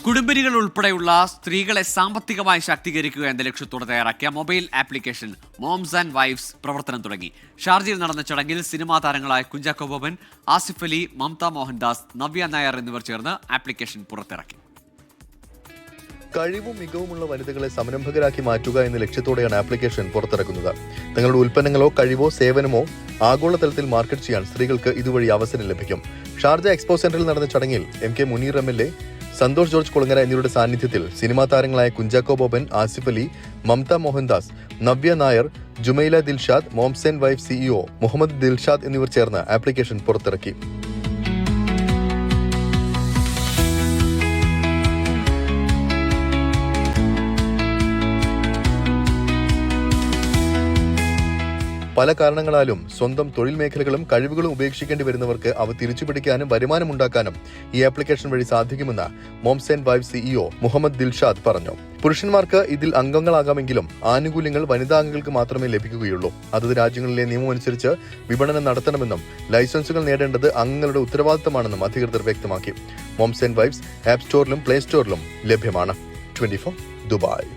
കുടുംബിനികൾ ഉൾപ്പെടെയുള്ള സ്ത്രീകളെ സാമ്പത്തികമായി ശാക്തീകരിക്കുക എന്ന ലക്ഷ്യത്തോടെ തയ്യാറാക്കിയ mobile application moms and wives പ്രവർത്തനം തുടങ്ങി. ഷാർജയിൽ നടന്ന ചടങ്ങിൽ സിനിമാ താരങ്ങളായ കുഞ്ചാക്കോ ബോബൻ, ആസിഫ് അലി, മമത മോഹൻദാസ്, നവ്യ നായർ എന്നിവർ ചേർന്ന് ആപ്ലിക്കേഷൻ പുറത്തിറക്കി. കഴിവും മികവുമുള്ള വനിതകളെ സംരംഭകരാക്കി മാറ്റുക എന്ന ലക്ഷ്യത്തോടെയാണ് ആപ്ലിക്കേഷൻ പുറത്തിറക്കുന്നത്. തങ്ങളുടെ ഉൽപ്പന്നങ്ങളോ കഴിവോ സേവനമോ ആഗോളതലത്തിൽ മാർക്കറ്റ് ചെയ്യാൻ സ്ത്രീകൾക്ക് ഇതുവഴി അവസരം ലഭിക്കും. ഷാർജ എക്സ്പോ സെന്ററിൽ നടന്ന ചടങ്ങിൽ MK മുനീർ MLA, സന്തോഷ് ജോർജ് കുളങ്ങര എന്നിവരുടെ സാന്നിധ്യത്തിൽ സിനിമാ താരങ്ങളായ Kunchacko Boban, Asif Ali, Mamta Mohandas, Navya Nair, Jumaila Dilshad, moms and wife CEO Muhammad Dilshad എന്നിവർ ചേർന്ന് ആപ്ലിക്കേഷൻ പുറത്തിറക്കി. പല കാരണങ്ങളാലും സ്വന്തം തൊഴിൽ മേഖലകളും കഴിവുകളും ഉപേക്ഷിക്കേണ്ടി വരുന്നവർക്ക് അവ തിരിച്ചുപിടിക്കാനും വരുമാനമുണ്ടാക്കാനും ഈ ആപ്ലിക്കേഷൻ വഴി സാധിക്കുമെന്ന് moms and wife CEO Muhammad Dilshad പറഞ്ഞു. പുരുഷന്മാർക്ക് ഇതിൽ അംഗങ്ങളാകാമെങ്കിലും ആനുകൂല്യങ്ങൾ വനിതാംഗങ്ങൾക്ക് മാത്രമേ ലഭിക്കുകയുള്ളൂ. അതത് രാജ്യങ്ങളിലെ നിയമമനുസരിച്ച് വിപണനം നടത്തണമെന്നും ലൈസൻസുകൾ നേടേണ്ടത് അംഗങ്ങളുടെ ഉത്തരവാദിത്തമാണെന്നും അധികൃതർ വ്യക്തമാക്കി. മോംസ് ആൻഡ് വൈഫ്സ് ആപ്പ് സ്റ്റോറിലും പ്ലേ സ്റ്റോറിലും ലഭ്യമാണ്. 24 ദുബായ്.